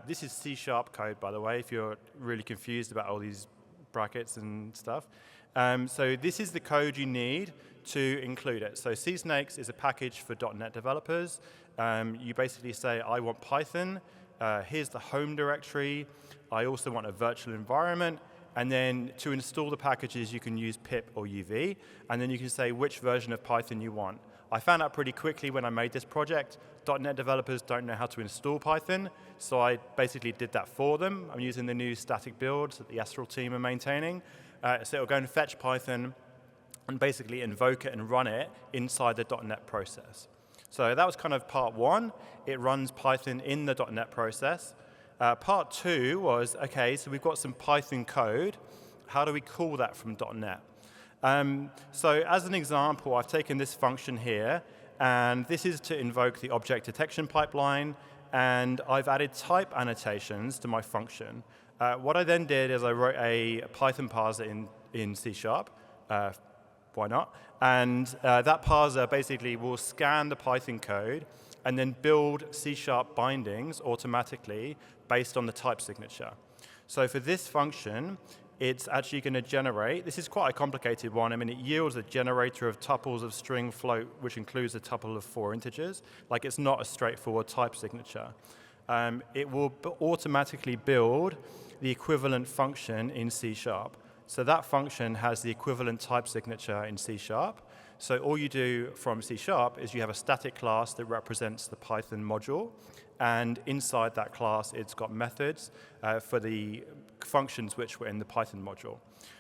This is C# code, by the way, if you're really confused about all these brackets and stuff. So this is the code you need to include it. So CSnakes is a package for .NET developers. You basically say, I want Python. Here's the home directory. I also want a virtual environment. And then to install the packages, you can use pip or UV. And then you can say which version of Python you want. I found out pretty quickly when I made this project, .NET developers don't know how to install Python, so I basically did that for them. I'm using the new static builds that the Astral team are maintaining. So it'll go and fetch Python, and basically invoke it and run it inside the .NET process. So that was kind of part one. It runs Python in the .NET process. Part two was, okay, so we've got some Python code. How do we call that from .NET? So as an example, I've taken this function here, and this is to invoke the object detection pipeline, and I've added type annotations to my function. What I then did is I wrote a Python parser in C#. Why not? And that parser basically will scan the Python code and then build C# bindings automatically based on the type signature. So for this function, it's actually going to generate, this is quite a complicated one. I mean, it yields a generator of tuples of string float, which includes a tuple of 4 integers. Like, it's not a straightforward type signature. It will automatically build the equivalent function in C#. So that function has the equivalent type signature in C#. So all you do from C# is you have a static class that represents the Python module, and inside that class, it's got methods for the functions which were in the Python module.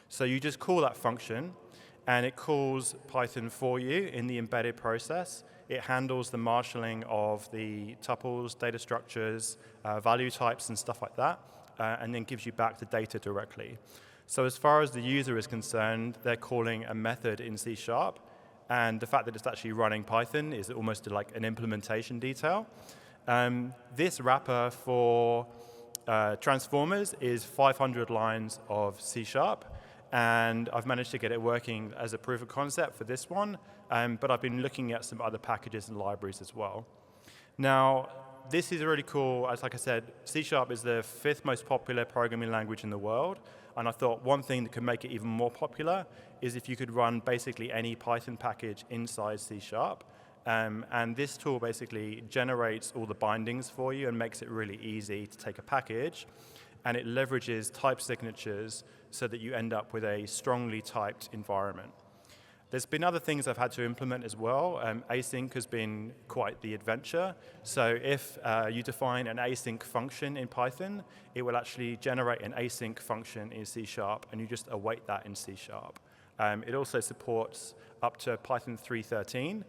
So you just call that function, and it calls Python for you in the embedded process. It handles the marshalling of the tuples, data structures, value types, and stuff like that, and then gives you back the data directly. So as far as the user is concerned, they're calling a method in C#, and the fact that it's actually running Python is almost like an implementation detail. This wrapper for transformers is 500 lines of C#, and I've managed to get it working as a proof of concept for this one, but I've been looking at some other packages and libraries as well. Now, this is really cool. As like I said, C# is the 5th most popular programming language in the world, and I thought one thing that could make it even more popular is if you could run basically any Python package inside C#. And this tool basically generates all the bindings for you and makes it really easy to take a package, and it leverages type signatures so that you end up with a strongly typed environment. There's been other things I've had to implement as well. Async has been quite the adventure. So if you define an async function in Python, it will actually generate an async function in C#, and you just await that in C#. It also supports up to Python 3.13.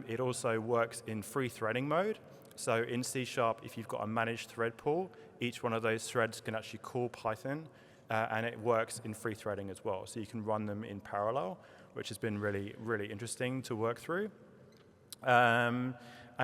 It also works in free threading mode. So in C#, if you've got a managed thread pool, each one of those threads can actually call Python, and it works in free threading as well. So you can run them in parallel, which has been really, really interesting to work through. And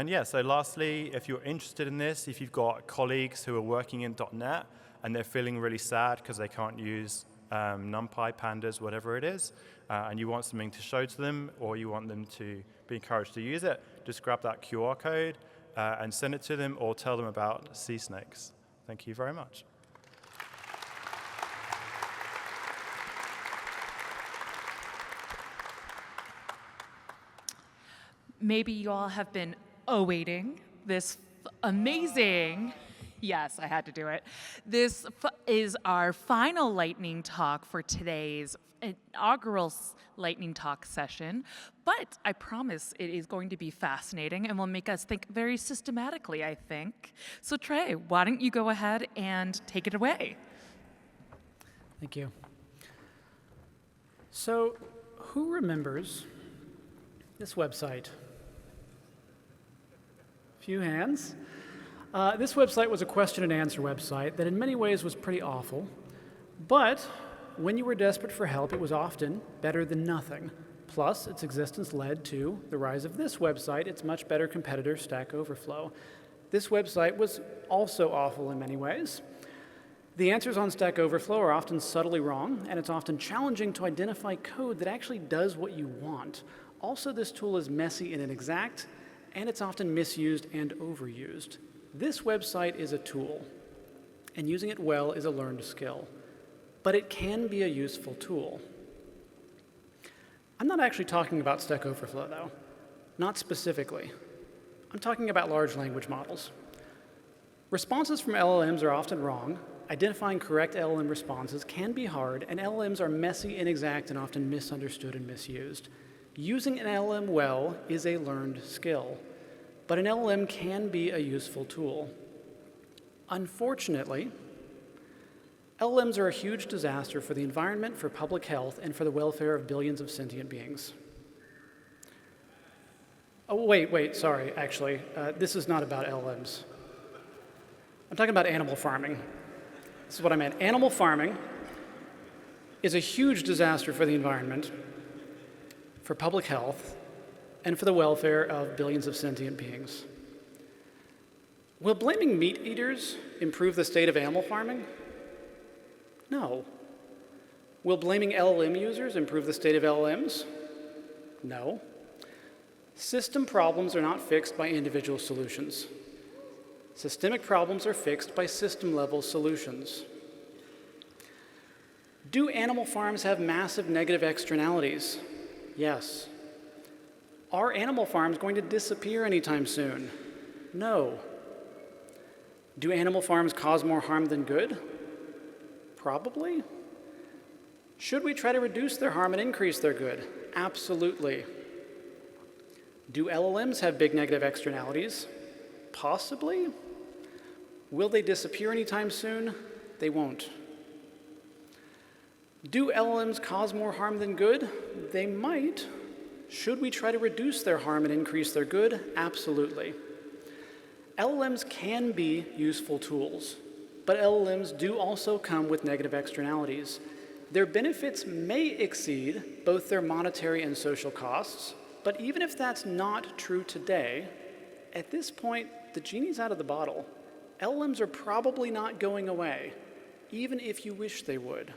yeah, so lastly, if you're interested in this, if you've got colleagues who are working in .NET and they're feeling really sad because they can't use NumPy, Pandas, whatever it is, and you want something to show to them, or you want them to be encouraged to use it, just grab that QR code and send it to them, or tell them about CSnakes. Thank you very much. Maybe you all have been awaiting this amazing, yes, I had to do it. This is our final lightning talk for today's inaugural lightning talk session, but I promise it is going to be fascinating and will make us think very systematically, I think. So Trey, why don't you go ahead and take it away? Thank you. So who remembers this website? Few hands. This website was a question and answer website that in many ways was pretty awful, but when you were desperate for help, it was often better than nothing. Plus, its existence led to the rise of this website, its much better competitor, Stack Overflow. This website was also awful in many ways. The answers on Stack Overflow are often subtly wrong, and it's often challenging to identify code that actually does what you want. Also, this tool is messy and inexact, and it's often misused and overused. This website is a tool, and using it well is a learned skill, but it can be a useful tool. I'm not actually talking about Stack Overflow, though. Not specifically. I'm talking about large language models. Responses from LLMs are often wrong. Identifying correct LLM responses can be hard, and LLMs are messy, inexact, and often misunderstood and misused. Using an LLM well is a learned skill, but an LLM can be a useful tool. Unfortunately, LLMs are a huge disaster for the environment, for public health, and for the welfare of billions of sentient beings. Oh, wait, sorry, actually. This is not about LLMs. I'm talking about animal farming. This is what I meant. Animal farming is a huge disaster for the environment, for public health, and for the welfare of billions of sentient beings. Will blaming meat eaters improve the state of animal farming? No. Will blaming LLM users improve the state of LLMs? No. System problems are not fixed by individual solutions. Systemic problems are fixed by system-level solutions. Do animal farms have massive negative externalities? Yes. Are animal farms going to disappear anytime soon? No. Do animal farms cause more harm than good? Probably. Should we try to reduce their harm and increase their good? Absolutely. Do LLMs have big negative externalities? Possibly. Will they disappear anytime soon? They won't. Do LLMs cause more harm than good? They might. Should we try to reduce their harm and increase their good? Absolutely. LLMs can be useful tools, but LLMs do also come with negative externalities. Their benefits may exceed both their monetary and social costs, but even if that's not true today, at this point, the genie's out of the bottle. LLMs are probably not going away, even if you wish they would.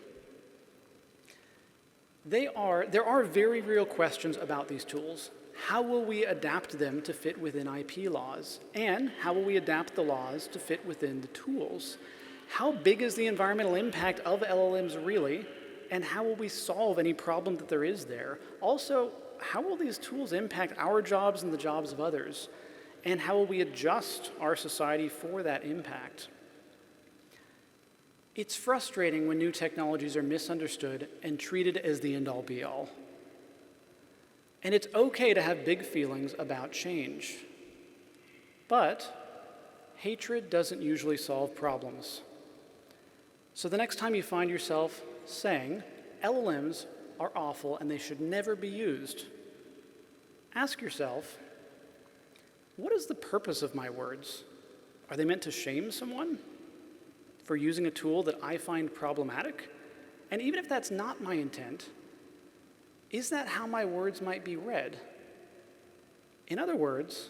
There are very real questions about these tools. How will we adapt them to fit within IP laws? And how will we adapt the laws to fit within the tools? How big is the environmental impact of LLMs really? And how will we solve any problem that there is there? Also, how will these tools impact our jobs and the jobs of others? And how will we adjust our society for that impact? It's frustrating when new technologies are misunderstood and treated as the end-all be-all. And it's okay to have big feelings about change. But hatred doesn't usually solve problems. So the next time you find yourself saying, LLMs are awful and they should never be used, ask yourself, what is the purpose of my words? Are they meant to shame someone for using a tool that I find problematic? And even if that's not my intent, is that how my words might be read? In other words,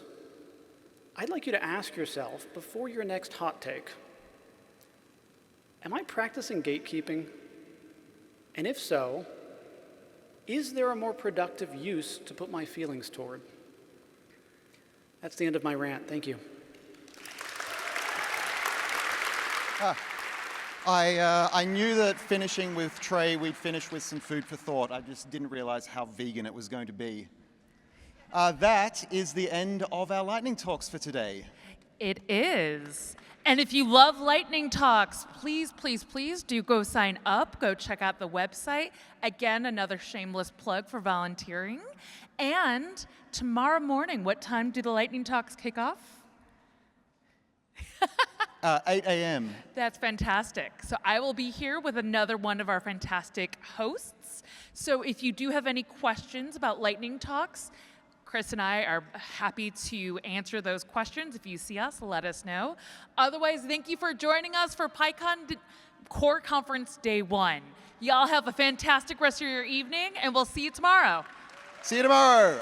I'd like you to ask yourself before your next hot take, am I practicing gatekeeping? And if so, is there a more productive use to put my feelings toward? That's the end of my rant. Thank you. I knew that finishing with Trey, we'd finish with some food for thought. I just didn't realize how vegan it was going to be. That is the end of our lightning talks for today. It is. And if you love lightning talks, please, please, please do go sign up. Go check out the website. Again, another shameless plug for volunteering. And tomorrow morning, what time do the lightning talks kick off? 8 a.m. That's fantastic. So I will be here with another one of our fantastic hosts. So if you do have any questions about lightning talks, Chris and I are happy to answer those questions. If you see us, let us know. Otherwise, thank you for joining us for PyCon Core Conference Day 1. Y'all have a fantastic rest of your evening, and we'll see you tomorrow. See you tomorrow.